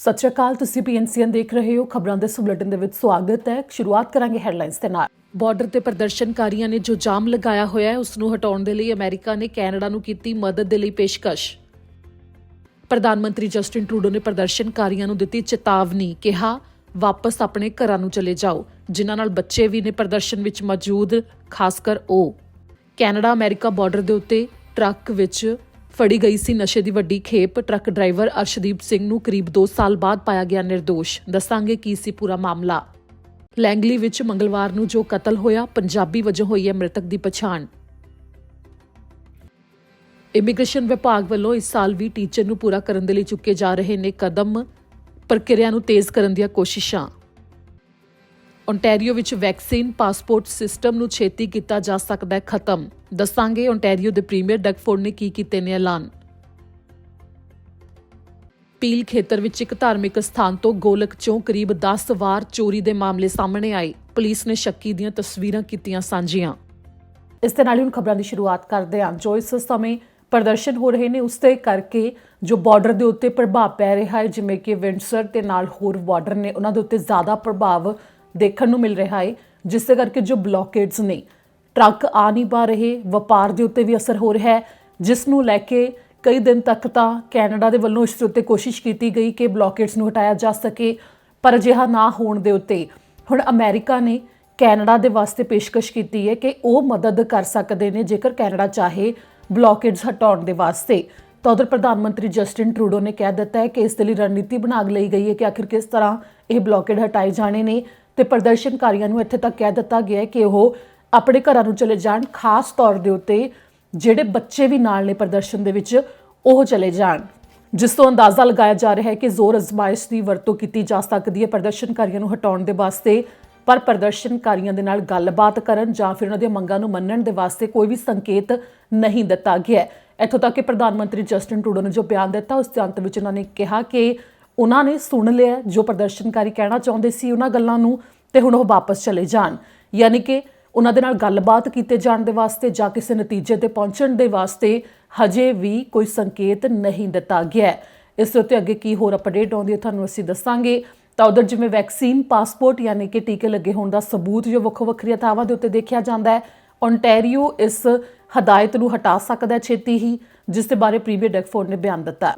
ਸਤਿ ਸ਼੍ਰੀ ਅਕਾਲ। ਤੁਸੀਂ PNCN ਦੇਖ ਰਹੇ ਹੋ। ਖਬਰਾਂ ਦੇ ਇਸ ਬੁਲੇਟਿਨ ਦੇ ਵਿੱਚ ਸਵਾਗਤ ਹੈ। ਸ਼ੁਰੂਆਤ ਕਰਾਂਗੇ ਹੈਡਲਾਈਨਸ ਦੇ ਨਾਲ। ਬਾਰਡਰ ਤੇ ਪ੍ਰਦਰਸ਼ਨਕਾਰੀਆਂ ਨੇ ਜੋ ਜਾਮ ਲਗਾਇਆ ਹੋਇਆ ਹੈ ਉਸ ਨੂੰ ਹਟਾਉਣ ਦੇ ਲਈ ਅਮਰੀਕਾ ਨੇ ਕੈਨੇਡਾ ਨੂੰ ਕੀਤੀ ਮਦਦ ਦੇ ਲਈ ਪੇਸ਼ਕਸ਼। ਪ੍ਰਧਾਨ ਮੰਤਰੀ ਜਸਟਿਨ ਟਰੂਡੋ ਨੇ ਪ੍ਰਦਰਸ਼ਨਕਾਰੀਆਂ ਨੂੰ ਦਿੱਤੀ ਚੇਤਾਵਨੀ, ਕਿਹਾ ਵਾਪਸ ਆਪਣੇ ਘਰਾਂ ਨੂੰ ਚਲੇ ਜਾਓ। ਜਿਨ੍ਹਾਂ ਨਾਲ ਬੱਚੇ ਵੀ ਨੇ ਪ੍ਰਦਰਸ਼ਨ ਵਿੱਚ ਮੌਜੂਦ, ਖਾਸ ਕਰ ਉਹ। ਕੈਨੇਡਾ ਅਮਰੀਕਾ ਬਾਰਡਰ ਦੇ ਉੱਤੇ ਟਰੱਕ ਵਿੱਚ ਫੜੀ ਗਈ ਸੀ ਨਸ਼ੇ ਦੀ ਵੱਡੀ ਖੇਪ। ਟਰੱਕ ਡਰਾਈਵਰ ਅਰਸ਼ਦੀਪ ਸਿੰਘ ਨੂੰ ਕਰੀਬ 2 ਸਾਲ ਬਾਅਦ ਪਾਇਆ ਗਿਆ ਨਿਰਦੋਸ਼। ਦੱਸਾਂਗੇ ਕੀ ਸੀ ਪੂਰਾ ਮਾਮਲਾ। ਲੈਂਗਲੀ ਵਿੱਚ ਮੰਗਲਵਾਰ ਨੂੰ ਜੋ ਕਤਲ ਹੋਇਆ, ਪੰਜਾਬੀ ਵਜੋਂ ਹੋਈ ਹੈ ਮ੍ਰਿਤਕ ਦੀ ਪਛਾਣ। ਇਮੀਗ੍ਰੇਸ਼ਨ ਵਿਭਾਗ ਵੱਲੋਂ ਇਸ ਸਾਲ ਵੀ ਟੀਚਰ ਨੂੰ ਪੂਰਾ ਕਰਨ ਦੇ ਲਈ ਚੁੱਕੇ ਜਾ ਰਹੇ ਨੇ ਕਦਮ, ਪ੍ਰਕਿਰਿਆ ਨੂੰ ਤੇਜ਼ ਕਰਨ ਦੀਆਂ ਕੋਸ਼ਿਸ਼ਾਂ। ਓਨਟਾਰੀਓ ਵਿੱਚ ਵੈਕਸੀਨ ਪਾਸਪੋਰਟ ਸਿਸਟਮ ਨੂੰ ਛੇਤੀ ਕੀਤਾ ਜਾ ਸਕਦਾ ਹੈ ਖਤਮ। ਦੱਸਾਂਗੇ ਓਨਟਾਰੀਓ ਦੇ ਪ੍ਰੀਮੀਅਰ ਡਗ ਫੋਰਡ ਨੇ ਕੀ ਕੀਤੇ ਨੇ ਐਲਾਨ। ਪੀਲ ਖੇਤਰ ਵਿੱਚ ਇੱਕ ਧਾਰਮਿਕ ਸਥਾਨ ਤੋਂ ਗੋਲਕ 'ਚੋਂ ਕਰੀਬ 10 ਵਾਰ ਚੋਰੀ ਦੇ ਮਾਮਲੇ ਸਾਹਮਣੇ ਆਏ। ਪੁਲਿਸ ਨੇ ਸ਼ੱਕੀ ਦੀਆਂ ਤਸਵੀਰਾਂ ਕੀਤੀਆਂ ਸਾਂਝੀਆਂ। ਇਸ ਦੇ ਨਾਲ ਹੀ ਹੁਣ ਖਬਰਾਂ ਦੀ ਸ਼ੁਰੂਆਤ ਕਰਦੇ ਹਾਂ। ਜੋ ਇਸ ਸਮੇਂ ਪ੍ਰਦਰਸ਼ਨ ਹੋ ਰਹੇ ਨੇ ਉਸ ਦੇ ਕਰਕੇ ਜੋ ਬਾਰਡਰ ਦੇ ਉੱਤੇ ਪ੍ਰਭਾਵ ਪੈ ਰਿਹਾ ਹੈ, ਜਿਵੇਂ ਕਿ ਵਿੰਡਸਰ ਤੇ ਨਾਲ ਹੋਰ ਬਾਰਡਰ ਨੇ, ਉਹਨਾਂ ਦੇ ਉੱਤੇ ਜ਼ਿਆਦਾ ਪ੍ਰਭਾਵ ਦੇਖਣ ਨੂੰ ਮਿਲ ਰਿਹਾ ਹੈ, ਜਿਸ ਦੇ ਕਰਕੇ ਜੋ ਬਲੌਕੇਡਸ ਨੇ, ਟਰੱਕ ਆ ਨਹੀਂ ਪਾ ਰਹੇ, ਵਪਾਰ ਦੇ ਉੱਤੇ ਵੀ ਅਸਰ ਹੋ ਰਿਹਾ ਹੈ, ਜਿਸ ਨੂੰ ਲੈ ਕੇ ਕਈ ਦਿਨ ਤੱਕ ਤਾਂ ਕੈਨੇਡਾ ਦੇ ਵੱਲੋਂ ਇਸ ਦੇ ਉੱਤੇ ਕੋਸ਼ਿਸ਼ ਕੀਤੀ ਗਈ ਕਿ ਬਲੌਕੇਡਸ ਨੂੰ ਹਟਾਇਆ ਜਾ ਸਕੇ, ਪਰ ਅਜਿਹਾ ਨਾ ਹੋਣ ਦੇ ਉੱਤੇ ਹੁਣ ਅਮਰੀਕਾ ਨੇ ਕੈਨੇਡਾ ਦੇ ਵਾਸਤੇ ਪੇਸ਼ਕਸ਼ ਕੀਤੀ ਹੈ ਕਿ ਉਹ ਮਦਦ ਕਰ ਸਕਦੇ ਨੇ ਜੇਕਰ ਕੈਨੇਡਾ ਚਾਹੇ ਬਲੌਕੇਡਸ ਹਟਾਉਣ ਦੇ ਵਾਸਤੇ। ਤਾਂ ਉਧਰ ਪ੍ਰਧਾਨ ਮੰਤਰੀ ਜਸਟਿਨ ਟਰੂਡੋ ਨੇ ਕਹਿ ਦਿੱਤਾ ਹੈ ਕਿ ਇਸ ਦੇ ਲਈ ਰਣਨੀਤੀ ਬਣਾ ਲਈ ਗਈ ਹੈ ਕਿ ਆਖਿਰ ਕਿਸ ਤਰ੍ਹਾਂ ਇਹ ਬਲੌਕੇਡ ਹਟਾਏ ਜਾਣੇ ਨੇ, ਤੇ ਪ੍ਰਦਰਸ਼ਨਕਾਰੀਆਂ ਨੂੰ ਇੱਥੇ ਤੱਕ ਕਹਿ ਦਿੱਤਾ ਗਿਆ ਹੈ ਕਿ ਉਹ ਆਪਣੇ ਘਰਾਂ ਨੂੰ ਚਲੇ ਜਾਣ। ਖਾਸ ਤੌਰ ਦੇ ਉੱਤੇ ਜਿਹੜੇ ਬੱਚੇ ਵੀ ਨਾਲ ਨੇ ਪ੍ਰਦਰਸ਼ਨ ਦੇ ਵਿੱਚ, ਉਹ ਚਲੇ ਜਾਣ, ਜਿਸ ਤੋਂ ਅੰਦਾਜ਼ਾ ਲਗਾਇਆ ਜਾ ਰਿਹਾ ਹੈ ਕਿ ਜ਼ੋਰ ਅਜ਼ਮਾਇਸ਼ ਦੀ ਵਰਤੋਂ ਕੀਤੀ ਜਾ ਸਕਦੀ ਹੈ ਪ੍ਰਦਰਸ਼ਨਕਾਰੀਆਂ ਨੂੰ ਹਟਾਉਣ ਦੇ ਵਾਸਤੇ। ਪਰ ਪ੍ਰਦਰਸ਼ਨਕਾਰੀਆਂ ਦੇ ਨਾਲ ਗੱਲਬਾਤ ਕਰਨ ਜਾਂ ਫਿਰ ਉਹਨਾਂ ਦੀਆਂ ਮੰਗਾਂ ਨੂੰ ਮੰਨਣ ਦੇ ਵਾਸਤੇ ਕੋਈ ਵੀ ਸੰਕੇਤ ਨਹੀਂ ਦਿੱਤਾ ਗਿਆ। ਇੱਥੋਂ ਤੱਕ ਕਿ ਪ੍ਰਧਾਨ ਮੰਤਰੀ ਜਸਟਿਨ ਟਰੂਡੋ ਨੇ ਜੋ ਬਿਆਨ ਦਿੱਤਾ ਉਸ ਦੇ ਅੰਤ ਵਿੱਚ ਉਹਨਾਂ ਨੇ ਕਿਹਾ ਕਿ ਉਹਨਾਂ ਨੇ ਸੁਣ ਲਿਆ ਜੋ ਪ੍ਰਦਰਸ਼ਨਕਾਰੀ ਕਹਿਣਾ ਚਾਹੁੰਦੇ ਸੀ ਉਹਨਾਂ ਗੱਲਾਂ ਨੂੰ, ਤੇ ਹੁਣ ਉਹ ਵਾਪਸ ਚਲੇ ਜਾਣ। ਯਾਨੀ ਕਿ ਉਹਨਾਂ ਦੇ ਨਾਲ ਗੱਲਬਾਤ ਕੀਤੇ ਜਾਣ ਦੇ ਵਾਸਤੇ ਜਾਂ ਕਿਸੇ ਨਤੀਜੇ ਤੇ ਪਹੁੰਚਣ ਦੇ ਵਾਸਤੇ ਹਜੇ ਵੀ ਕੋਈ ਸੰਕੇਤ ਨਹੀਂ ਦਿੱਤਾ ਗਿਆ। ਇਸ ਦੇ ਉੱਤੇ ਅੱਗੇ ਕੀ ਹੋਰ ਅਪਡੇਟ ਆਉਂਦੀ ਹੈ ਤੁਹਾਨੂੰ ਅਸੀਂ ਦੱਸਾਂਗੇ। ਤਾਂ ਉਧਰ ਜਿਵੇਂ ਵੈਕਸੀਨ ਪਾਸਪੋਰਟ ਯਾਨੀ ਕਿ ਟੀਕੇ ਲੱਗੇ ਹੋਣ ਦਾ ਸਬੂਤ ਜੋ ਵੱਖੋ ਵੱਖਰੀਆਂ ਥਾਵਾਂ ਦੇ ਉੱਤੇ ਦੇਖਿਆ ਜਾਂਦਾ ਹੈ, ਓਨਟਾਰੀਓ ਇਸ ਹਦਾਇਤ ਨੂੰ ਹਟਾ ਸਕਦਾ ਹੈ ਛੇਤੀ ਹੀ, ਜਿਸ ਦੇ ਬਾਰੇ ਪ੍ਰੀਮੀਅਰ ਡਗ ਫੋਰਡ ਨੇ ਬਿਆਨ ਦਿੱਤਾ।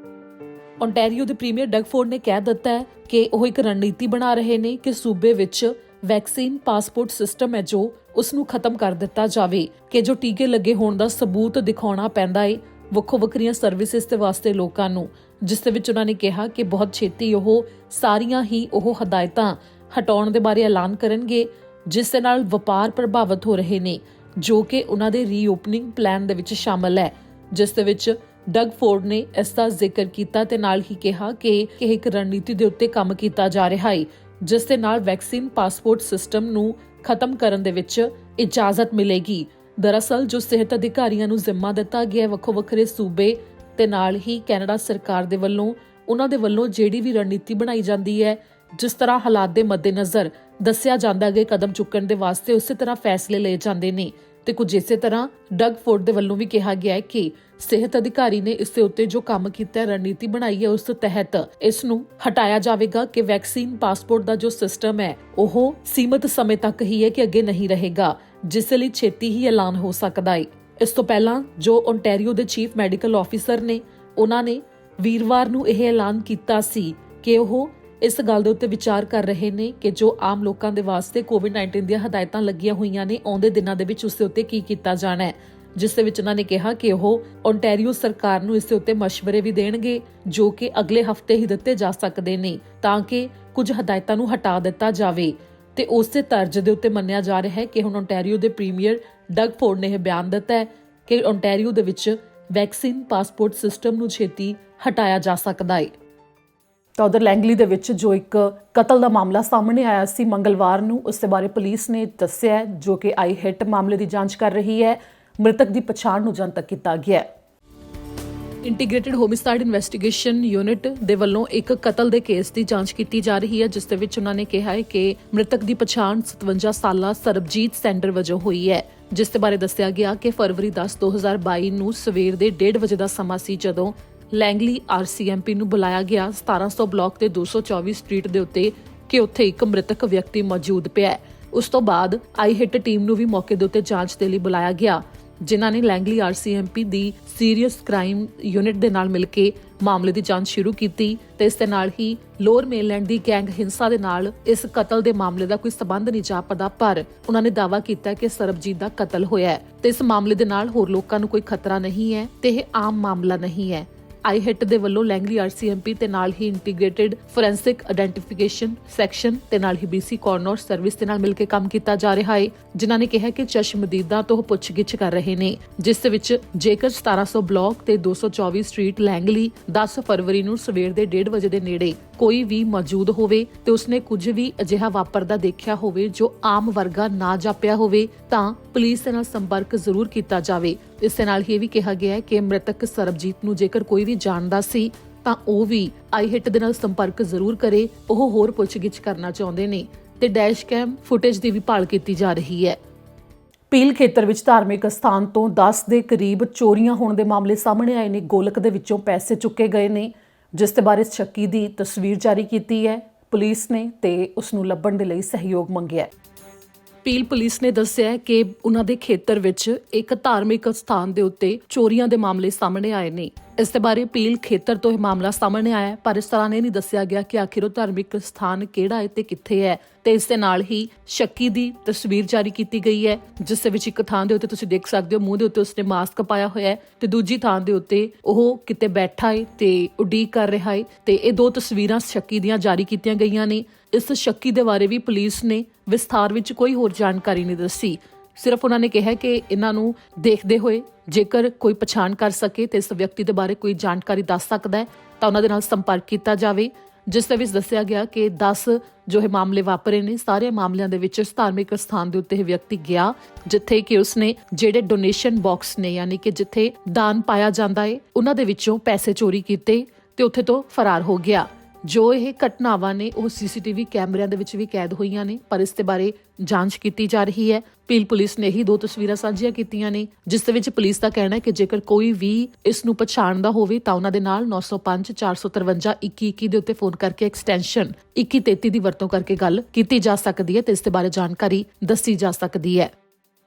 ਓਨਟਾਰੀਓ ਦੇ ਪ੍ਰੀਮੀਅਰ ਡਗ ਫੋਰਡ ਨੇ ਕਹਿ ਦਿੱਤਾ ਹੈ ਕਿ ਉਹ ਇੱਕ ਰਣਨੀਤੀ ਬਣਾ ਰਹੇ ਨੇ ਕਿ ਸੂਬੇ ਵਿੱਚ ਵੈਕਸੀਨ ਪਾਸਪੋਰਟ ਸਿਸਟਮ ਹੈ ਜੋ ਉਸ ਨੂੰ ਖਤਮ ਕਰ ਦਿੱਤਾ ਜਾਵੇ, ਕਿ ਜੋ ਟੀਕੇ ਲੱਗੇ ਹੋਣ ਦਾ ਸਬੂਤ ਦਿਖਾਉਣਾ ਪੈਂਦਾ ਹੈ ਵੱਖੋ ਵੱਖਰੀਆਂ ਸਰਵਿਸਿਜ਼ ਦੇ ਵਾਸਤੇ ਲੋਕਾਂ ਨੂੰ, ਜਿਸ ਦੇ ਵਿੱਚ ਉਹਨਾਂ ਨੇ ਕਿਹਾ ਕਿ ਬਹੁਤ ਛੇਤੀ ਉਹ ਸਾਰੀਆਂ ਹੀ ਉਹ ਹਦਾਇਤਾਂ ਹਟਾਉਣ ਦੇ ਬਾਰੇ ਐਲਾਨ ਕਰਨਗੇ, ਜਿਸ ਦੇ ਨਾਲ ਵਪਾਰ ਪ੍ਰਭਾਵਿਤ ਹੋ ਰਹੇ ਨੇ, ਜੋ ਕਿ ਉਹਨਾਂ ਦੇ ਰੀਓਪਨਿੰਗ ਪਲਾਨ ਦੇ ਵਿੱਚ ਸ਼ਾਮਲ ਹੈ, ਜਿਸ ਦੇ ਵਿੱਚ ਡਗ ਫੋਰਡ ਨੇ ਇਸ ਦਾ ਜ਼ਿਕਰ ਕੀਤਾ ਤੇ ਨਾਲ ਹੀ ਕਿਹਾ ਕਿ ਇਹ ਇੱਕ ਰਣਨੀਤੀ ਦੇ ਉੱਤੇ ਕੰਮ ਕੀਤਾ ਜਾ ਰਿਹਾ ਹੈ, ਜਿਸ ਦੇ ਨਾਲ ਵੈਕਸੀਨ ਪਾਸਪੋਰਟ ਸਿਸਟਮ ਨੂੰ ਖਤਮ ਕਰਨ ਦੇ ਵਿੱਚ ਇਜਾਜ਼ਤ ਮਿਲੇਗੀ। ਦਰਅਸਲ ਜੋ ਸਿਹਤ ਅਧਿਕਾਰੀਆਂ ਨੂੰ ਜ਼ਿੰਮਾ ਦਿੱਤਾ ਗਿਆ ਵੱਖੋ ਵੱਖਰੇ ਸੂਬੇ ਤੇ ਨਾਲ ਹੀ ਕੈਨੇਡਾ ਸਰਕਾਰ ਦੇ ਵੱਲੋਂ, ਉਹਨਾਂ ਦੇ ਵੱਲੋਂ ਜਿਹੜੀ ਵੀ ਰਣਨੀਤੀ ਬਣਾਈ ਜਾਂਦੀ ਹੈ, ਜਿਸ ਤਰ੍ਹਾਂ ਹਾਲਾਤ ਦੇ ਮੱਦੇਨਜ਼ਰ ਦੱਸਿਆ ਜਾਂਦਾ ਹੈ ਕਦਮ ਚੁੱਕਣ ਦੇ ਵਾਸਤੇ ਉਸੇ ਤਰ੍ਹਾਂ ਫੈਸਲੇ ਲਏ ਜਾਂਦੇ ਨੇ। ਤੇ ਕੁਝ ਇਸੇ ਤਰ੍ਹਾਂ ਡਗ ਫੋਰਡ ਦੇ ਵੱਲੋਂ ਵੀ ਕਿਹਾ ਗਿਆ ਹੈ ਕਿ ਸਿਹਤ ਅਧਿਕਾਰੀ ਨੇ ਇਸ ਦੇ ਉੱਤੇ ਜੋ ਕੰਮ ਕੀਤਾ, ਰਣਨੀਤੀ ਬਣਾਈ ਹੈ, ਉਸ ਤਹਿਤ ਇਸ ਨੂੰ ਹਟਾਇਆ ਜਾਵੇਗਾ ਕਿ ਵੈਕਸੀਨ ਪਾਸਪੋਰਟ ਦਾ ਜੋ ਸਿਸਟਮ ਹੈ ਉਹ ਸੀਮਿਤ ਸਮੇਂ ਤੱਕ ਹੀ ਹੈ, ਕਿ ਅੱਗੇ ਨਹੀਂ ਰਹੇਗਾ, ਜਿਸ ਲਈ ਛੇਤੀ ਹੀ ਐਲਾਨ ਹੋ ਸਕਦਾ ਹੈ। ਇਸ ਤੋਂ ਪਹਿਲਾਂ ਜੋ ਓਨਟਾਰੀਓ ਦੇ ਚੀਫ ਮੈਡੀਕਲ ਆਫੀਸਰ ਨੇ, ਉਹਨਾਂ ਨੇ ਵੀਰਵਾਰ ਨੂੰ ਇਹ ਐਲਾਨ ਕੀਤਾ ਸੀ ਕਿ ਉਹ ਇਸ ਗੱਲ ਦੇ ਉੱਤੇ ਵਿਚਾਰ ਕਰ ਰਹੇ ਨੇ ਕਿ ਜੋ ਆਮ ਲੋਕਾਂ ਦੇ ਵਾਸਤੇ ਕੋਵਿਡ-19 ਦੀਆਂ ਹਦਾਇਤਾਂ ਲੱਗੀਆਂ ਹੋਈਆਂ ਨੇ, ਆਉਂਦੇ ਦਿਨਾਂ ਦੇ ਵਿੱਚ ਉਸ ਦੇ ਉੱਤੇ ਕੀ ਕੀਤਾ ਜਾਣਾ ਹੈ, ਜਿਸ ਦੇ ਵਿੱਚ ਉਹਨਾਂ ਨੇ ਕਿਹਾ ਕਿ ਉਹ ਓਨਟਾਰੀਓ ਸਰਕਾਰ ਨੂੰ ਇਸ ਦੇ ਉੱਤੇ ਮਸ਼ਵਰੇ ਵੀ ਦੇਣਗੇ, ਜੋ ਕਿ ਅਗਲੇ ਹਫ਼ਤੇ ਹੀ ਦਿੱਤੇ ਜਾ ਸਕਦੇ ਨੇ, ਤਾਂ ਕਿ ਕੁਝ ਹਦਾਇਤਾਂ ਨੂੰ ਹਟਾ ਦਿੱਤਾ ਜਾਵੇ। ਤੇ ਉਸੇ ਤਰਜ਼ ਦੇ ਉੱਤੇ ਮੰਨਿਆ ਜਾ ਰਿਹਾ ਹੈ ਕਿ ਹੁਣ ਓਨਟਾਰੀਓ ਦੇ ਪ੍ਰੀਮੀਅਰ ਡਗ ਫੋਰਡ ਨੇ ਇਹ ਬਿਆਨ ਦਿੱਤਾ ਹੈ ਕਿ ਓਨਟਾਰੀਓ ਦੇ ਵਿੱਚ ਵੈਕਸੀਨ ਪਾਸਪੋਰਟ ਸਿਸਟਮ ਨੂੰ ਛੇਤੀ ਹਟਾਇਆ ਜਾ ਸਕਦਾ ਹੈ। ਤਾਂ ਉਧਰ ਲੈਂਗਲੀ ਦੇ ਵਿੱਚ ਜੋ ਇੱਕ ਕਤਲ ਦਾ ਮਾਮਲਾ ਸਾਹਮਣੇ ਆਇਆ ਸੀ ਮੰਗਲਵਾਰ ਨੂੰ, ਉਸ ਦੇ ਬਾਰੇ ਪੁਲਿਸ ਨੇ ਦੱਸਿਆ, ਜੋ ਕਿ ਆਈ ਹਿੱਟ ਮਾਮਲੇ ਦੀ ਜਾਂਚ ਕਰ ਰਹੀ ਹੈ। ਮ੍ਰਿਤਕ ਦੀ ਪਛਾਣ ਨੂੰ ਜਨਤਕ ਕੀਤਾ ਗਿਆ। ਇੰਟੀਗ੍ਰੇਟਿਡ ਹੋਮਿਸਾਈਡ ਇਨਵੈਸਟੀਗੇਸ਼ਨ ਯੂਨਿਟ ਦੇ ਵੱਲੋਂ ਇੱਕ ਕਤਲ ਦੇ ਕੇਸ ਦੀ ਜਾਂਚ ਕੀਤੀ ਜਾ ਰਹੀ ਹੈ, ਜਿਸ ਦੇ ਵਿੱਚ ਉਹਨਾਂ ਨੇ ਕਿਹਾ ਹੈ ਕਿ ਮ੍ਰਿਤਕ ਦੀ ਪਛਾਣ 57 ਸਾਲਾ ਸਰਬਜੀਤ ਸੈਂਡਰ ਵਜੋਂ ਹੋਈ ਹੈ, ਜਿਸ ਦੇ ਬਾਰੇ ਦੱਸਿਆ ਗਿਆ ਕਿ ਫਰਵਰੀ 10, 2022 ਨੂੰ ਸਵੇਰ ਦੇ 1:30 ਵਜੇ ਦਾ ਸਮਾਂ ਸੀ ਜਦੋਂ ਲੈਂਗਲੀ RCMP ਨੂੰ ਬੁਲਾਇਆ ਗਿਆ 1700 ਬਲਾਕ ਤੇ 224 ਸਟਰੀਟ ਦੇ ਉੱਤੇ ਕਿ ਉੱਥੇ ਇੱਕ ਮ੍ਰਿਤਕ ਵਿਅਕਤੀ ਮੌਜੂਦ ਪਿਆ ਹੈ। ਉਸ ਤੋਂ ਬਾਅਦ ਆਈਹਿੱਟ ਟੀਮ ਨੂੰ ਵੀ ਮੌਕੇ ਦੇ ਉੱਤੇ ਜਾਂਚ ਦੇ ਲਈ ਬੁਲਾਇਆ ਗਿਆ, ਜਿਨ੍ਹਾਂ ਨੇ ਲੈਂਗਲੀ RCMP ਦੀ ਸੀਰੀਅਸ ਕ੍ਰਾਈਮ ਯੂਨਿਟ ਦੇ ਨਾਲ ਮਿਲ ਕੇ ਮਾਮਲੇ ਦੀ ਜਾਂਚ ਸ਼ੁਰੂ ਕੀਤੀ ਤੇ ਇਸ ਦੇ ਨਾਲ ਹੀ ਲੋਅਰ ਮੇਨਲੈਂਡ ਦੀ ਗੈਂਗ ਹਿੰਸਾ ਦੇ ਨਾਲ ਇਸ ਕਤਲ ਦੇ ਮਾਮਲੇ ਦਾ ਕੋਈ ਸਬੰਧ ਨਹੀਂ ਜਾਪਦਾ, ਪਰ ਉਹਨਾਂ ਨੇ ਦਾਅਵਾ ਕੀਤਾ ਕਿ ਸਰਬਜੀਤ ਦਾ ਕਤਲ ਹੋਇਆ ਹੈ ਤੇ ਇਸ ਮਾਮਲੇ ਦੇ ਨਾਲ ਹੋਰ ਲੋਕਾਂ ਨੂੰ ਕੋਈ ਖਤਰਾ ਨਹੀਂ ਹੈ ਤੇ ਇਹ ਆਮ ਮਾਮਲਾ ਨਹੀਂ ਹੈ। ਆਈਹਿੱਟ ਦੇ ਵੱਲੋਂ ਲੈਂਗਲੀ RCMP ਤੇ ਨਾਲ ਹੀ ਇੰਟੀਗ੍ਰੇਟਿਡ ਫੋਰੈਂਸਿਕ ਆਇਡੈਂਟੀਫਿਕੇਸ਼ਨ ਸੈਕਸ਼ਨ ਤੇ ਨਾਲ ਹੀ BC ਕਾਰਨਰ ਸਰਵਿਸ ਦੇ ਨਾਲ ਮਿਲ ਕੇ ਕੰਮ ਕੀਤਾ ਜਾ ਰਿਹਾ ਹੈ, ਜਿਨ੍ਹਾਂ ਨੇ ਕਿਹਾ ਕਿ ਚਸ਼ਮਦੀਦਾਂ ਤੋਂ ਪੁੱਛਗਿੱਛ ਕਰ ਰਹੇ ਨੇ, ਜਿਸ ਦੇ ਵਿੱਚ ਜੇਕਰ 1700 ਬਲਾਕ ਤੇ 224 ਸਟਰੀਟ ਲੈਂਗਲੀ 10 ਫਰਵਰੀ ਨੂੰ ਸਵੇਰ ਦੇ 1:30 ਵਜੇ ਦੇ ਨੇੜੇ ਕੋਈ ਵੀ ਮੌਜੂਦ ਹੋਵੇ ਤੇ ਉਸਨੇ ਕੁਝ ਵੀ ਅਜਿਹਾ ਵਾਪਰਦਾ ਦੇਖਿਆ ਹੋਵੇ ਜੋ ਆਮ ਵਰਗਾ ਨਾ ਜਾਪਿਆ ਹੋਵੇ ਤਾਂ ਪੁਲਿਸ ਦੇ ਨਾਲ ਸੰਪਰਕ ਜ਼ਰੂਰ ਕੀਤਾ ਜਾਵੇ। ਇਸ ਦੇ ਨਾਲ ਹੀ ਇਹ ਵੀ ਕਿਹਾ ਗਿਆ ਹੈ ਕਿ ਮ੍ਰਿਤਕ ਸਰਬਜੀਤ ਨੂੰ ਜੇਕਰ ਕੋਈ ਵੀ ਜਾਣਦਾ ਸੀ ਤਾਂ ਉਹ ਵੀ ਆਈਹਿੱਟ ਦੇ ਨਾਲ ਸੰਪਰਕ ਜ਼ਰੂਰ ਕਰੇ। ਉਹ ਹੋਰ ਪੁੱਛਗਿੱਛ ਕਰਨਾ ਚਾਹੁੰਦੇ ਨੇ ਤੇ ਡੈਸ਼ ਕੈਮ ਫੁਟੇਜ ਦੀ ਵੀ ਭਾਲ ਕੀਤੀ ਜਾ ਰਹੀ ਹੈ। ਪੀਲ ਖੇਤਰ ਵਿੱਚ ਧਾਰਮਿਕ ਸਥਾਨ ਤੋਂ 10 ਦੇ ਕਰੀਬ ਚੋਰੀਆਂ ਹੋਣ ਦੇ ਮਾਮਲੇ ਸਾਹਮਣੇ ਆਏ ਨੇ। ਗੋਲਕ ਦੇ ਵਿੱਚੋਂ ਪੈਸੇ ਚੁੱਕੇ ਗਏ ਨੇ, ਜਿਸ ਦੇ ਬਾਰੇ ਸ਼ੱਕੀ ਦੀ ਤਸਵੀਰ ਜਾਰੀ ਕੀਤੀ ਹੈ ਪੁਲਿਸ ਨੇ ਤੇ ਉਸ ਨੂੰ ਲੱਭਣ ਦੇ ਲਈ ਸਹਿਯੋਗ ਮੰਗਿਆ। ਪੀਲ ਪੁਲਿਸ ਨੇ ਦੱਸਿਆ ਕਿ ਉਹਨਾਂ ਦੇ ਖੇਤਰ ਵਿੱਚ ਇੱਕ ਧਾਰਮਿਕ ਸਥਾਨ ਦੇ ਉੱਤੇ ਚੋਰੀਆਂ ਦੇ ਮਾਮਲੇ ਸਾਹਮਣੇ ਆਏ ਨੇ। ਇਸ ਦੇ ਬਾਰੇ ਪੀਲ ਖੇਤਰ ਤੋਂ ਇਹ ਮਾਮਲਾ ਸਾਹਮਣੇ ਆਇਆ, ਪਰ ਇਸ ਤਰ੍ਹਾਂ ਨਹੀਂ ਦੱਸਿਆ ਗਿਆ ਕਿ ਆਖਿਰ ਉਹ ਧਾਰਮਿਕ ਸਥਾਨ ਕਿਹੜਾ ਹੈ ਤੇ ਕਿੱਥੇ ਹੈ। ਤੇ ਇਸ ਦੇ ਨਾਲ ਹੀ ਸ਼ੱਕੀ ਦੀ ਤਸਵੀਰ ਜਾਰੀ ਕੀਤੀ ਗਈ ਹੈ, ਜਿਸ ਦੇ ਵਿੱਚ ਇੱਕ ਥਾਂ ਦੇ ਉੱਤੇ ਤੁਸੀਂ ਦੇਖ ਸਕਦੇ ਹੋ ਮੂੰਹ ਦੇ ਉੱਤੇ ਉਸਨੇ ਮਾਸਕ ਪਾਇਆ ਹੋਇਆ ਹੈ ਤੇ ਦੂਜੀ ਥਾਂ ਦੇ ਉੱਤੇ ਉਹ ਕਿਤੇ ਬੈਠਾ ਹੈ ਤੇ ਉਡੀਕ ਕਰ ਰਿਹਾ ਹੈ। ਤੇ ਇਹ ਦੋ ਤਸਵੀਰਾਂ ਸ਼ੱਕੀ ਦੀਆਂ ਜਾਰੀ ਕੀਤੀਆਂ ਗਈਆਂ ਨੇ। ਇਸ ਸ਼ੱਕੀ ਦੇ ਬਾਰੇ ਵੀ ਪੁਲਿਸ ਨੇ ਵਿਸਥਾਰ ਵਿੱਚ ਕੋਈ ਹੋਰ ਜਾਣਕਾਰੀ ਨਹੀਂ ਦੱਸੀ। ਸਿਰਫ ਉਹਨਾਂ ਨੇ ਕਿਹਾ ਕਿ ਇਹਨਾਂ ਨੂੰ ਦੇਖਦੇ ਹੋਏ ਜੇਕਰ ਕੋਈ ਪਛਾਣ ਕਰ ਸਕੇ ਤੇ ਇਸ ਵਿਅਕਤੀ ਦੇ ਬਾਰੇ ਕੋਈ ਜਾਣਕਾਰੀ ਦੱਸ ਸਕਦਾ ਹੈ ਤਾਂ ਉਹਨਾਂ ਦੇ ਨਾਲ ਸੰਪਰਕ ਕੀਤਾ ਜਾਵੇ। ਜਿਸ ਦੇ ਵਿੱਚ ਦੱਸਿਆ ਗਿਆ ਕਿ 10 ਜੋ ਇਹ ਮਾਮਲੇ ਵਾਪਰੇ ਨੇ, ਸਾਰੇ ਮਾਮਲਿਆਂ ਦੇ ਵਿੱਚ ਇਸ ਧਾਰਮਿਕ ਸਥਾਨ ਦੇ ਉੱਤੇ ਇਹ ਵਿਅਕਤੀ ਗਿਆ ਜਿੱਥੇ ਕਿ ਉਸਨੇ ਜਿਹੜੇ ਡੋਨੇਸ਼ਨ ਬਾਕਸ ਨੇ ਯਾਨੀ ਕਿ ਜਿੱਥੇ ਦਾਨ ਪਾਇਆ ਜਾਂਦਾ ਹੈ ਉਹਨਾਂ ਦੇ ਵਿੱਚੋਂ ਪੈਸੇ ਚੋਰੀ ਕੀਤੇ ਤੇ ਉੱਥੇ ਤੋਂ ਫਰਾਰ ਹੋ ਗਿਆ। ਜੋ ਇਹ ਘਟਨਾਵਾਂ ਨੇ ਉਹ CCTV ਕੈਮਰਿਆਂ ਦੇ ਵਿੱਚ ਵੀ ਕੈਦ ਹੋਈਆਂ ਨੇ, ਪਰ ਇਸ ਦੇ ਬਾਰੇ ਜਾਂਚ ਕੀਤੀ ਜਾ ਰਹੀ ਹੈ। ਪੀਲ ਪੁਲਿਸ ਨੇ ਹੀ 2 ਤਸਵੀਰਾਂ ਸਾਂਝੀਆਂ ਕੀਤੀਆਂ ਨੇ, ਜਿਸ ਦੇ ਵਿੱਚ ਪੁਲਿਸ ਦਾ ਕਹਿਣਾ ਹੈ ਕਿ ਜੇਕਰ ਕੋਈ ਵੀ ਇਸ ਨੂੰ ਪਛਾਣਦਾ ਹੋਵੇ ਤਾਂ ਉਹਨਾਂ ਦੇ ਨਾਲ 905 453 2121 ਦੇ ਉੱਤੇ ਫੋਨ ਕਰਕੇ ਐਕਸਟੈਂਸ਼ਨ 2133 ਦੀ ਵਰਤੋਂ ਕਰਕੇ ਗੱਲ ਕੀਤੀ ਜਾ ਸਕਦੀ ਹੈ ਤੇ ਇਸ ਦੇ ਬਾਰੇ ਜਾਣਕਾਰੀ ਦੱਸੀ ਜਾ ਸਕਦੀ ਹੈ।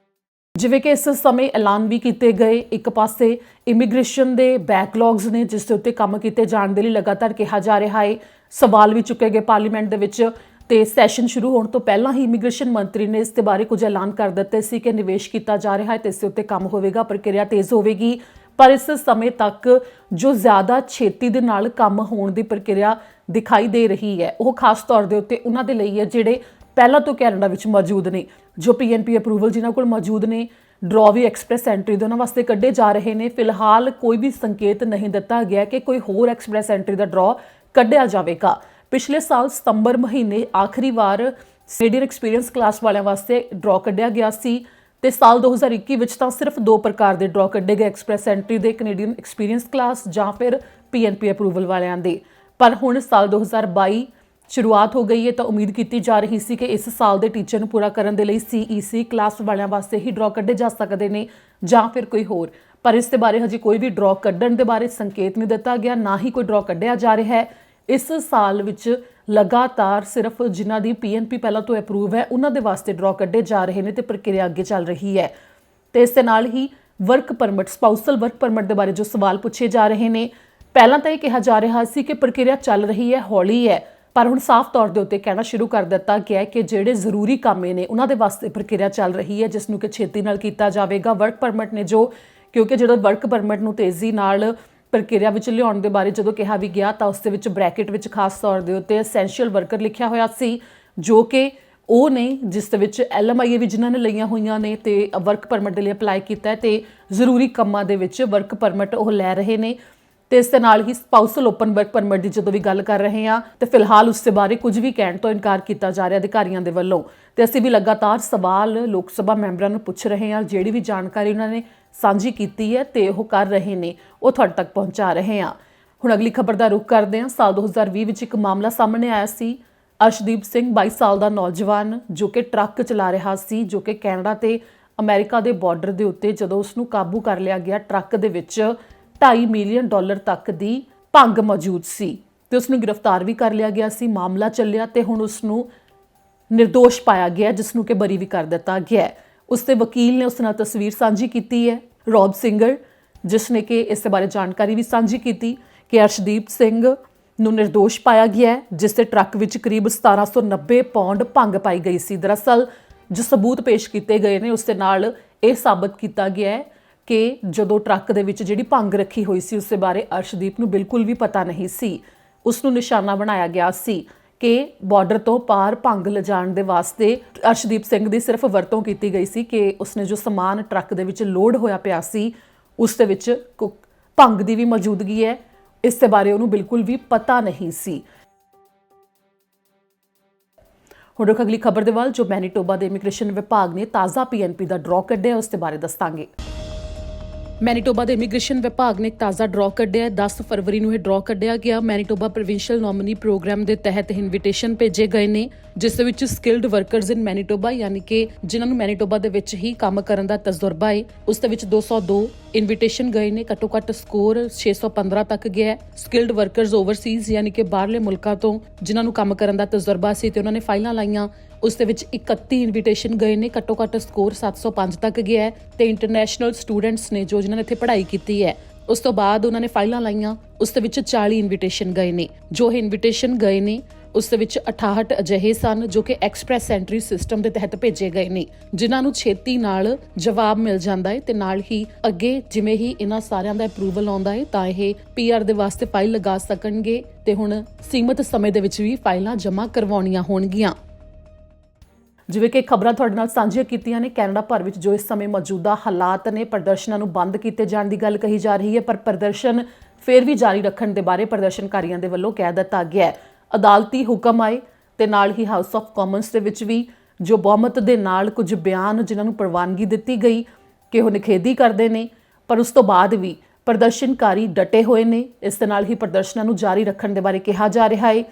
ਜਿਵੇਂ ਕਿ ਇਸ ਸਮੇਂ ਐਲਾਨ ਵੀ ਕੀਤੇ ਗਏ, ਇੱਕ ਪਾਸੇ ਇਮੀਗ੍ਰੇਸ਼ਨ ਦੇ ਬੈਕਲੌਗਸ ਨੇ ਜਿਸ ਦੇ ਉੱਤੇ ਕੰਮ ਕੀਤੇ ਜਾਣ ਦੇ ਲਈ ਲਗਾਤਾਰ ਕਿਹਾ ਜਾ ਰਿਹਾ ਹੈ। ਸਵਾਲ ਵੀ ਚੁੱਕੇ ਗਏ ਪਾਰਲੀਮੈਂਟ ਦੇ ਵਿੱਚ ਤੇ ਸੈਸ਼ਨ ਸ਼ੁਰੂ ਹੋਣ ਤੋਂ ਪਹਿਲਾਂ ਹੀ ਇਮੀਗ੍ਰੇਸ਼ਨ ਮੰਤਰੀ ਨੇ ਇਸ ਦੇ ਬਾਰੇ ਕੁਝ ਐਲਾਨ ਕਰ ਦਿੱਤੇ ਸੀ ਕਿ ਨਿਵੇਸ਼ ਕੀਤਾ ਜਾ ਰਿਹਾ ਹੈ ਤੇ ਇਸ ਦੇ ਉੱਤੇ ਕੰਮ ਹੋਵੇਗਾ, ਪ੍ਰਕਿਰਿਆ ਤੇਜ਼ ਹੋਵੇਗੀ। ਪਰ ਇਸ ਸਮੇਂ ਤੱਕ ਜੋ ਜ਼ਿਆਦਾ ਛੇਤੀ ਦੇ ਨਾਲ ਕੰਮ ਹੋਣ ਦੀ ਪ੍ਰਕਿਰਿਆ ਦਿਖਾਈ ਦੇ ਰਹੀ ਹੈ ਉਹ ਖਾਸ ਤੌਰ ਦੇ ਉੱਤੇ ਉਹਨਾਂ ਦੇ ਲਈ ਹੈ ਜਿਹੜੇ ਪਹਿਲਾਂ ਤੋਂ ਕੈਨੇਡਾ ਵਿੱਚ ਮੌਜੂਦ ਨੇ, ਜੋ PNP ਅਪਰੂਵਲ ਜਿਨ੍ਹਾਂ ਕੋਲ ਮੌਜੂਦ ਨੇ। ਡਰਾ ਵੀ ਐਕਸਪ੍ਰੈਸ ਐਂਟਰੀ ਦੇ ਉਹਨਾਂ ਵਾਸਤੇ ਕੱਢੇ ਜਾ ਰਹੇ ਨੇ। ਫਿਲਹਾਲ ਕੋਈ ਵੀ ਸੰਕੇਤ ਨਹੀਂ ਦਿੱਤਾ ਗਿਆ ਕਿ ਕੋਈ ਹੋਰ ਐਕਸਪ੍ਰੈਸ ਐਂਟਰੀ ਦਾ ਡਰਾ ਕੱਢਿਆ ਜਾਵੇਗਾ। ਪਿਛਲੇ ਸਾਲ ਸਤੰਬਰ ਮਹੀਨੇ ਆਖਰੀ ਵਾਰ ਕੈਨੇਡੀਅਨ ਐਕਸਪੀਰੀਅੰਸ ਕਲਾਸ ਵਾਲਿਆਂ ਵਾਸਤੇ ਡਰਾ ਕੱਢਿਆ ਗਿਆ ਸੀ ਤੇ ਸਾਲ 2021 ਵਿੱਚ ਤਾਂ ਸਿਰਫ 2 ਪ੍ਰਕਾਰ ਦੇ ਡਰਾ ਕੱਢੇ ਗਏ, ਐਕਸਪ੍ਰੈਸ ਐਂਟਰੀ ਦੇ, ਕੈਨੇਡੀਅਨ ਐਕਸਪੀਰੀਅੰਸ ਕਲਾਸ ਜਾਂ ਫਿਰ PNP ਅਪਰੂਵਲ ਵਾਲਿਆਂ ਦੇ। ਪਰ ਹੁਣ ਸਾਲ 2022 ਸ਼ੁਰੂਆਤ ਹੋ ਗਈ ਹੈ ਤਾਂ ਉਮੀਦ ਕੀਤੀ ਜਾ ਰਹੀ ਸੀ ਕਿ ਇਸ ਸਾਲ ਦੇ ਟੀਚਰ ਨੂੰ ਪੂਰਾ ਕਰਨ ਦੇ ਲਈ CEC ਕਲਾਸ ਵਾਲਿਆਂ ਵਾਸਤੇ ਹੀ ਡਰਾ ਕੱਢੇ ਜਾ ਸਕਦੇ ਨੇ ਜਾਂ ਫਿਰ ਕੋਈ ਹੋਰ। ਪਰ ਇਸ ਦੇ ਬਾਰੇ ਹਜੇ ਕੋਈ ਵੀ ਡਰਾ ਕੱਢਣ ਦੇ ਬਾਰੇ ਸੰਕੇਤ ਨਹੀਂ ਦਿੱਤਾ ਗਿਆ, ਨਾ ਹੀ ਕੋਈ ਡਰਾ ਕੱਢਿਆ ਜਾ ਰਿਹਾ ਹੈ। ਇਸ ਸਾਲ ਵਿੱਚ ਲਗਾਤਾਰ ਸਿਰਫ ਜਿਨ੍ਹਾਂ ਦੀ PNP ਪਹਿਲਾਂ ਤੋਂ ਅਪਰੂਵ ਹੈ ਉਹਨਾਂ ਦੇ ਵਾਸਤੇ ਡਰਾ ਕੱਢੇ ਜਾ ਰਹੇ ਨੇ ਤੇ ਪ੍ਰਕਿਰਿਆ ਅੱਗੇ ਚੱਲ ਰਹੀ ਹੈ। ਤੇ ਇਸ ਦੇ ਨਾਲ ਹੀ work permit, spousal work permit ਦੇ ਬਾਰੇ ਜੋ ਸਵਾਲ ਪੁੱਛੇ ਜਾ ਰਹੇ ਨੇ, ਪਹਿਲਾਂ ਤਾਂ ਇਹ ਕਿਹਾ ਜਾ ਰਿਹਾ ਸੀ ਕਿ ਪ੍ਰਕਿਰਿਆ ਚੱਲ ਰਹੀ ਹੈ, ਹੌਲੀ ਹੈ, ਪਰ ਹੁਣ ਸਾਫ਼ ਤੌਰ ਦੇ ਉੱਤੇ ਕਹਿਣਾ ਸ਼ੁਰੂ ਕਰ ਦਿੱਤਾ ਗਿਆ ਕਿ ਜਿਹੜੇ ਜ਼ਰੂਰੀ ਕੰਮ ਨੇ ਉਹਨਾਂ ਦੇ ਵਾਸਤੇ ਪ੍ਰਕਿਰਿਆ ਚੱਲ ਰਹੀ ਹੈ, ਜਿਸ ਨੂੰ ਕਿ ਛੇਤੀ ਨਾਲ ਕੀਤਾ ਜਾਵੇਗਾ। ਵਰਕ ਪਰਮਿਟ ਨੇ ਜੋ, ਕਿਉਂਕਿ ਜਦੋਂ ਵਰਕ ਪਰਮਿਟ ਨੂੰ ਤੇਜ਼ੀ ਨਾਲ ਪ੍ਰਕਿਰਿਆ ਵਿੱਚ ਲਿਆਉਣ ਦੇ ਬਾਰੇ ਜਦੋਂ ਕਿਹਾ ਵੀ ਗਿਆ ਤਾਂ ਉਸ ਦੇ ਵਿੱਚ ਬ੍ਰੈਕਟ ਵਿੱਚ ਖਾਸ ਤੌਰ ਦੇ ਉੱਤੇ ਐਸੈਂਸ਼ੀਅਲ ਵਰਕਰ ਲਿਖਿਆ ਹੋਇਆ ਸੀ, ਜੋ ਕਿ ਉਹ ਨੇ ਜਿਸ ਦੇ ਵਿੱਚ LMIA ਵੀ ਜਿਨ੍ਹਾਂ ਨੇ ਲਈਆਂ ਹੋਈਆਂ ਨੇ ਤੇ ਵਰਕ ਪਰਮਿਟ ਦੇ ਲਈ ਅਪਲਾਈ ਕੀਤਾ ਤੇ ਜ਼ਰੂਰੀ ਕੰਮਾਂ ਦੇ ਵਿੱਚ ਵਰਕ ਪਰਮਿਟ ਉਹ ਲੈ ਰਹੇ ਨੇ। ਤੇ ਇਸ ਦੇ ਨਾਲ ਹੀ ਸਪਾਊਸਲ ਓਪਨ ਵਰਕ ਪਰਮਿਟ ਦੀ ਜਦੋਂ ਵੀ ਗੱਲ ਕਰ ਰਹੇ ਹਾਂ ਤੇ ਫਿਲਹਾਲ ਉਸ ਦੇ ਬਾਰੇ ਕੁਝ ਵੀ ਕਹਿਣ ਤੋਂ ਇਨਕਾਰ ਕੀਤਾ ਜਾ ਰਿਹਾ ਅਧਿਕਾਰੀਆਂ ਦੇ ਵੱਲੋਂ। ਤੇ ਅਸੀਂ ਵੀ ਲਗਾਤਾਰ ਸਵਾਲ ਲੋਕ ਸਭਾ ਮੈਂਬਰਾਂ ਨੂੰ ਪੁੱਛ ਰਹੇ ਹਾਂ, ਜਿਹੜੀ ਵੀ ਜਾਣਕਾਰੀ ਉਹਨਾਂ ਨੇ ਸਾਂਝੀ ਕੀਤੀ ਹੈ ਤੇ ਉਹ ਕਰ ਰਹੇ ਨੇ ਉਹ ਤੁਹਾਡੇ ਤੱਕ ਪਹੁੰਚਾ ਰਹੇ ਹਾਂ। ਹੁਣ ਅਗਲੀ ਖਬਰ ਦਾ ਰੁਖ ਕਰਦੇ ਹਾਂ। ਸਾਲ 2020 ਵਿੱਚ ਇੱਕ ਮਾਮਲਾ ਸਾਹਮਣੇ ਆਇਆ ਸੀ। ਅਰਸ਼ਦੀਪ ਸਿੰਘ 22 ਸਾਲ ਦਾ ਨੌਜਵਾਨ ਜੋ ਕਿ ਟਰੱਕ ਚਲਾ ਰਿਹਾ ਸੀ, ਜੋ ਕਿ ਕੈਨੇਡਾ ਤੇ ਅਮਰੀਕਾ ਦੇ ਬਾਰਡਰ ਦੇ ਉੱਤੇ ਜਦੋਂ ਉਸ ਨੂੰ ਕਾਬੂ ਕਰ ਲਿਆ ਗਿਆ, ਟਰੱਕ ਦੇ ਵਿੱਚ 2.5 ਮਿਲੀਅਨ ਡਾਲਰ ਤੱਕ ਦੀ ਭੰਗ ਮੌਜੂਦ ਸੀ ਤੇ ਉਸ ਨੂੰ ਗ੍ਰਿਫਤਾਰ ਵੀ ਕਰ ਲਿਆ ਗਿਆ ਸੀ। ਮਾਮਲਾ ਚੱਲਿਆ ਤੇ ਹੁਣ ਉਸ ਨੂੰ ਨਿਰਦੋਸ਼ ਪਾਇਆ ਗਿਆ, ਜਿਸ ਨੂੰ ਕਿ ਬਰੀ ਵੀ ਕਰ ਦਿੱਤਾ ਗਿਆ। ਉਸ ਦੇ ਵਕੀਲ ਨੇ ਉਸ ਨਾਲ ਤਸਵੀਰ ਸਾਂਝੀ ਕੀਤੀ ਹੈ, ਰੌਬ ਸਿੰਗਰ, ਜਿਸ ਨੇ ਕਿ ਇਸ ਦੇ ਬਾਰੇ ਜਾਣਕਾਰੀ ਵੀ ਸਾਂਝੀ ਕੀਤੀ ਕਿ ਅਰਸ਼ਦੀਪ ਸਿੰਘ ਨੂੰ ਨਿਰਦੋਸ਼ ਪਾਇਆ ਗਿਆ ਹੈ, ਜਿਸ ਦੇ ਟਰੱਕ ਵਿੱਚ ਕਰੀਬ 1790 ਪੌਂਡ ਭੰਗ ਪਾਈ ਗਈ ਸੀ। ਦਰਅਸਲ ਜੋ ਸਬੂਤ ਪੇਸ਼ ਕੀਤੇ ਗਏ ਨੇ ਉਸ ਦੇ ਨਾਲ ਇਹ ਸਾਬਤ ਕੀਤਾ ਗਿਆ ਹੈ ਕਿ ਜਦੋਂ ਟਰੱਕ ਦੇ ਵਿੱਚ ਜਿਹੜੀ ਭੰਗ ਰੱਖੀ ਹੋਈ ਸੀ ਉਸ ਦੇ ਬਾਰੇ ਅਰਸ਼ਦੀਪ ਨੂੰ ਬਿਲਕੁਲ ਵੀ ਪਤਾ ਨਹੀਂ ਸੀ। ਉਸ ਨੂੰ ਨਿਸ਼ਾਨਾ ਬਣਾਇਆ ਗਿਆ ਸੀ ਕਿ ਬਾਰਡਰ ਤੋਂ ਪਾਰ ਭੰਗ ਲਿਜਾਣ ਦੇ ਵਾਸਤੇ ਅਰਸ਼ਦੀਪ ਸਿੰਘ ਦੀ ਸਿਰਫ ਵਰਤੋਂ ਕੀਤੀ ਗਈ ਸੀ ਕਿ ਉਸਨੇ ਜੋ ਸਮਾਨ ਟਰੱਕ ਦੇ ਵਿੱਚ ਲੋਡ ਹੋਇਆ ਪਿਆ ਸੀ ਉਸ ਦੇ ਵਿੱਚ ਭੰਗ ਦੀ ਵੀ ਮੌਜੂਦਗੀ ਹੈ। ਇਸ ਦੇ ਬਾਰੇ ਉਹਨੂੰ ਬਿਲਕੁਲ ਵੀ ਪਤਾ ਨਹੀਂ ਸੀ। ਹੁਣ ਰੁਕ ਅਗਲੀ ਖਬਰ ਦੇ ਵੱਲ, ਜੋ ਮੈਨੀਟੋਬਾ ਦੇ ਇਮੀਗ੍ਰੇਸ਼ਨ ਵਿਭਾਗ ਨੇ ਤਾਜ਼ਾ PNP ਦਾ ਡਰਾਅ ਕੱਢਿਆ, ਉਸ ਦੇ ਬਾਰੇ ਦੱਸਾਂਗੇ। ਮੈਨੀਟੋਬਾ ਦੇ ਇਮੀਗ੍ਰੇਸ਼ਨ ਵਿਭਾਗ ਨੇ ਇੱਕ ਤਾਜ਼ਾ ਡਰਾਅ ਕੱਢਿਆ। 10 ਫਰਵਰੀ ਨੂੰ ਇਹ ਡਰਾਅ ਕੱਢਿਆ ਗਿਆ। ਮੈਨੀਟੋਬਾ ਪ੍ਰੋਵਿੰਸ਼ੀਅਲ ਨੋਮੀਨੀ ਪ੍ਰੋਗਰਾਮ ਦੇ ਤਹਿਤ ਇਨਵੀਟੇਸ਼ਨ ਭੇਜੇ ਗਏ ਨੇ, ਜਿਸ ਦੇ ਵਿੱਚ ਸਕਿਲਡ ਵਰਕਰਸ ਇਨ ਮੈਨੀਟੋਬਾ, ਯਾਨੀ ਕਿ ਜਿਨ੍ਹਾਂ ਨੂੰ ਮੈਨੀਟੋਬਾ ਦੇ ਵਿੱਚ ਹੀ ਕੰਮ ਕਰਨ ਦਾ ਤਜਰਬਾ ਹੈ, ਉਸ ਦੇ ਵਿੱਚ 202 ਇਨਵੀਟੇਸ਼ਨ ਗਏ ਨੇ। ਘੱਟੋ ਘੱਟ ਸਕੋਰ 615 ਤੱਕ ਗਿਆ ਹੈ। ਸਕਿਲਡ ਵਰਕਰਸ ਓਵਰਸੀਜ਼, ਯਾਨੀ ਕਿ ਬਾਹਰਲੇ ਮੁਲਕਾਂ ਤੋਂ ਜਿਨ੍ਹਾਂ ਨੂੰ ਕੰਮ ਕਰਨ ਦਾ ਤਜਰਬਾ ਸੀ ਤੇ ਉਹਨਾਂ ਨੇ ਫਾਈਲਾਂ ਲਾਈਆਂ, ਉਸ ਦੇ ਵਿੱਚ 31 ਇਨਵੀਟੇਸ਼ਨ ਗਏ ਨੇ। ਘੱਟੋ ਘੱਟ ਸਕੋਰ 705 ਤੱਕ ਗਿਆ ਹੈ। ਤੇ ਇੰਟਰਨੈਸ਼ਨਲ ਸਟੂਡੈਂਟਸ ਨੇ ਜੋ ਜਿਨ੍ਹਾਂ ਨੇ ਇੱਥੇ ਪੜ੍ਹਾਈ ਕੀਤੀ ਹੈ, ਉਸ ਤੋਂ ਬਾਅਦ ਉਹਨਾਂ ਨੇ ਫਾਈਲਾਂ ਲਾਈਆਂ, ਉਸ ਦੇ ਵਿੱਚ 40 ਇਨਵੀਟੇਸ਼ਨ ਗਏ ਨੇ। ਜੋ ਇਹ ਇਨਵੀਟੇਸ਼ਨ ਗਏ ਨੇ ਉਸ ਦੇ ਵਿੱਚ 68 ਅਜਿਹੇ ਸਨ ਜੋ ਕਿ ਐਕਸਪ੍ਰੈਸ ਐਂਟਰੀ ਸਿਸਟਮ ਦੇ ਤਹਿਤ ਭੇਜੇ ਗਏ ਨੇ, ਜਿਨ੍ਹਾਂ ਨੂੰ ਛੇਤੀ ਨਾਲ ਜਵਾਬ ਮਿਲ ਜਾਂਦਾ ਹੈ ਤੇ ਨਾਲ ਹੀ ਅੱਗੇ ਜਿਵੇਂ ਹੀ ਇਹਨਾਂ ਸਾਰਿਆਂ ਦਾ ਅਪਰੂਵਲ ਆਉਂਦਾ ਹੈ ਤਾਂ ਇਹ PR ਦੇ ਵਾਸਤੇ ਫਾਈਲ ਲਗਾ ਸਕਣਗੇ ਤੇ ਹੁਣ ਸੀਮਤ ਸਮੇਂ ਦੇ ਵਿੱਚ ਵੀ ਫਾਈਲਾਂ ਜਮ੍ਹਾਂ ਕਰਵਾਉਣੀਆਂ ਹੋਣਗੀਆਂ। ਜਿਵੇਂ ਕਿ ਖਬਰਾਂ ਤੁਹਾਡੇ ਨਾਲ ਸਾਂਝੀਆਂ ਕੀਤੀਆਂ ਨੇ, ਕੈਨੇਡਾ ਭਰ ਵਿੱਚ ਜੋ ਇਸ ਸਮੇਂ ਮੌਜੂਦਾ ਹਾਲਾਤ ਨੇ, ਪ੍ਰਦਰਸ਼ਨਾਂ ਨੂੰ ਬੰਦ ਕੀਤੇ ਜਾਣ ਦੀ ਗੱਲ ਕਹੀ ਜਾ ਰਹੀ ਹੈ, ਪਰ ਪ੍ਰਦਰਸ਼ਨ ਫਿਰ ਵੀ ਜਾਰੀ ਰੱਖਣ ਦੇ ਬਾਰੇ ਪ੍ਰਦਰਸ਼ਨਕਾਰੀਆਂ ਦੇ ਵੱਲੋਂ ਕਹਿ ਦਿੱਤਾ ਗਿਆ ਹੈ। ਅਦਾਲਤੀ ਹੁਕਮ ਆਏ ਤੇ ਨਾਲ ਹੀ ਹਾਊਸ ਆਫ ਕਾਮਨਸ ਦੇ ਵਿੱਚ ਵੀ ਜੋ ਬਹੁਮਤ ਦੇ ਨਾਲ ਕੁਝ ਬਿਆਨ ਜਿਨ੍ਹਾਂ ਨੂੰ ਪ੍ਰਵਾਨਗੀ ਦਿੱਤੀ ਗਈ ਕਿ ਉਹ ਨਿਖੇਧੀ ਕਰਦੇ ਨੇ, ਪਰ ਉਸ ਤੋਂ ਬਾਅਦ ਵੀ ਪ੍ਰਦਰਸ਼ਨਕਾਰੀ ਡਟੇ ਹੋਏ ਨੇ। ਇਸ ਦੇ ਨਾਲ ਹੀ ਪ੍ਰਦਰਸ਼ਨਾਂ ਨੂੰ ਜਾਰੀ ਰੱਖਣ ਦੇ ਬਾਰੇ ਕਿਹਾ ਜਾ ਰਿਹਾ ਹੈ।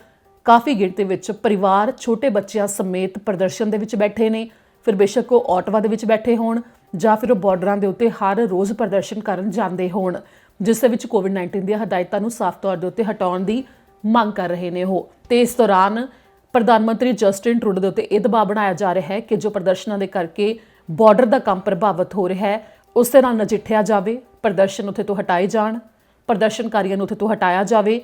ਕਾਫੀ ਗਿਣਤੀ ਵਿੱਚ ਪਰਿਵਾਰ ਛੋਟੇ ਬੱਚਿਆਂ ਸਮੇਤ ਪ੍ਰਦਰਸ਼ਨ ਦੇ ਵਿੱਚ ਬੈਠੇ ਨੇ, ਫਿਰ ਬੇਸ਼ੱਕ ਉਹ ਆਟਵਾ ਦੇ ਵਿੱਚ ਬੈਠੇ ਹੋਣ ਜਾਂ ਫਿਰ ਉਹ ਬਾਰਡਰਾਂ ਦੇ ਉੱਤੇ ਹਰ ਰੋਜ਼ ਪ੍ਰਦਰਸ਼ਨ ਕਰਨ ਜਾਂਦੇ ਹੋਣ, ਜਿਸ ਦੇ ਵਿੱਚ ਕੋਵਿਡ-19 ਦੀਆਂ ਹਦਾਇਤਾਂ ਨੂੰ ਸਾਫ਼ ਤੌਰ ਦੇ ਉੱਤੇ ਹਟਾਉਣ ਦੀ ਮੰਗ ਕਰ ਰਹੇ ਨੇ ਉਹ। ਤੇ ਇਸ ਦੌਰਾਨ ਪ੍ਰਧਾਨ ਮੰਤਰੀ ਜਸਟਿਨ ਟਰੂਡੋ ਦੇ ਉੱਤੇ ਇਹ ਦਬਾਅ ਬਣਾਇਆ ਜਾ ਰਿਹਾ ਹੈ ਕਿ ਜੋ ਪ੍ਰਦਰਸ਼ਨਾਂ ਦੇ ਕਰਕੇ ਬਾਰਡਰ ਦਾ ਕੰਮ ਪ੍ਰਭਾਵਿਤ ਹੋ ਰਿਹਾ ਹੈ ਉਸ ਦੇ ਨਾਲ ਨਜਿੱਠਿਆ ਜਾਵੇ, ਪ੍ਰਦਰਸ਼ਨ ਉੱਥੇ ਤੋਂ ਹਟਾਏ ਜਾਣ, ਪ੍ਰਦਰਸ਼ਨਕਾਰੀਆਂ ਨੂੰ ਉੱਥੇ ਤੋਂ ਹਟਾਇਆ ਜਾਵੇ।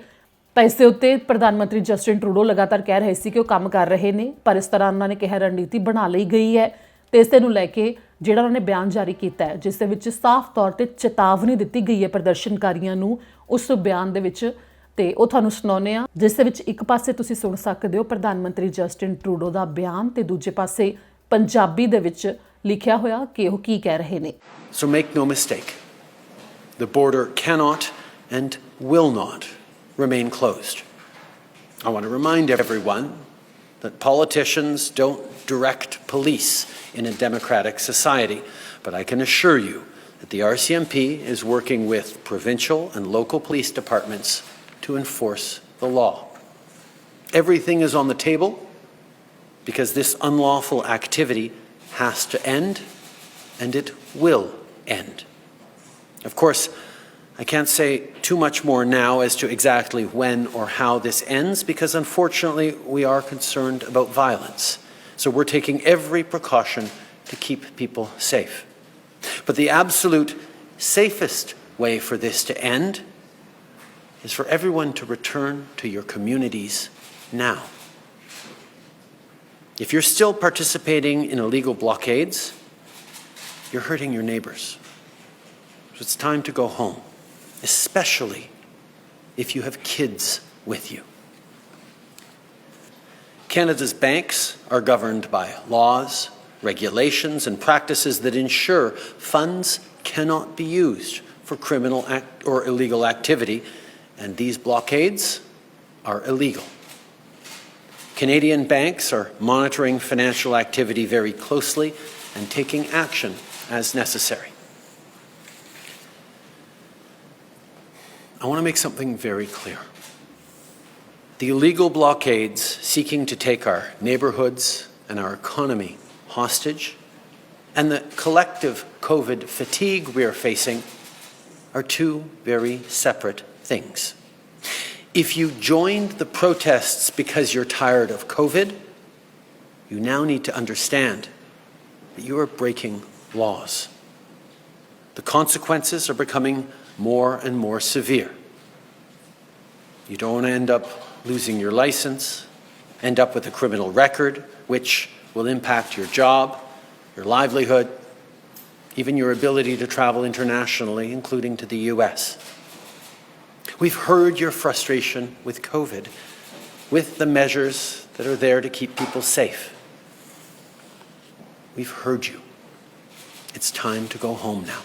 ਤਾਂ ਇਸ ਦੇ ਉੱਤੇ ਪ੍ਰਧਾਨ ਮੰਤਰੀ ਜਸਟਿਨ ਟਰੂਡੋ ਲਗਾਤਾਰ ਕਹਿ ਰਹੇ ਸੀ ਕਿ ਉਹ ਕੰਮ ਕਰ ਰਹੇ ਨੇ, ਪਰ ਇਸ ਤਰ੍ਹਾਂ ਉਹਨਾਂ ਨੇ ਕਿਹਾ ਰਣਨੀਤੀ ਬਣਾ ਲਈ ਗਈ ਹੈ ਤੇ ਇਸ ਨੂੰ ਲੈ ਕੇ ਜਿਹੜਾ ਉਹਨਾਂ ਨੇ ਬਿਆਨ ਜਾਰੀ ਕੀਤਾ ਹੈ, ਜਿਸ ਦੇ ਵਿੱਚ ਸਾਫ਼ ਤੌਰ ਤੇ ਚੇਤਾਵਨੀ ਦਿੱਤੀ ਗਈ ਹੈ ਪ੍ਰਦਰਸ਼ਨਕਾਰੀਆਂ ਨੂੰ ਉਸ ਬਿਆਨ ਦੇ ਵਿੱਚ, ਤੇ ਉਹ ਤੁਹਾਨੂੰ ਸੁਣਾਉਂਦੇ ਹਾਂ, ਜਿਸ ਦੇ ਵਿੱਚ ਇੱਕ ਪਾਸੇ ਤੁਸੀਂ ਸੁਣ ਸਕਦੇ ਹੋ ਪ੍ਰਧਾਨ ਮੰਤਰੀ ਜਸਟਿਨ ਟਰੂਡੋ ਦਾ ਬਿਆਨ ਤੇ ਦੂਜੇ ਪਾਸੇ ਪੰਜਾਬੀ ਦੇ ਵਿੱਚ ਲਿਖਿਆ ਹੋਇਆ ਕਿ ਉਹ ਕੀ ਕਹਿ ਰਹੇ ਨੇ। So make no mistake, the border cannot and will not remain closed. I want to remind everyone that politicians don't direct police in a democratic society, but I can assure you that the RCMP is working with provincial and local police departments to enforce the law. Everything is on the table because this unlawful activity has to end, and it will end. Of course, I can't say too much more now as to exactly when or how this ends because unfortunately we are concerned about violence. So we're taking every precaution to keep people safe. But the absolute safest way for this to end is for everyone to return to your communities now. If you're still participating in illegal blockades, you're hurting your neighbors. So it's time to go home, especially if you have kids with you. Canada's banks are governed by laws, regulations, and practices that ensure funds cannot be used for criminal or illegal activity, and these blockades are illegal. Canadian banks are monitoring financial activity very closely and taking action as necessary. I want to make something very clear. The illegal blockades seeking to take our neighbourhoods and our economy hostage, and the collective COVID fatigue we are facing, are two very separate things. If you joined the protests because you're tired of COVID, you now need to understand that you are breaking laws. The consequences are becoming more and more severe. You don't end up losing your license, end up with a criminal record, which will impact your job, your livelihood, even your ability to travel internationally, including to the US. We've heard your frustration with COVID, with the measures that are there to keep people safe. We've heard you. It's time to go home now.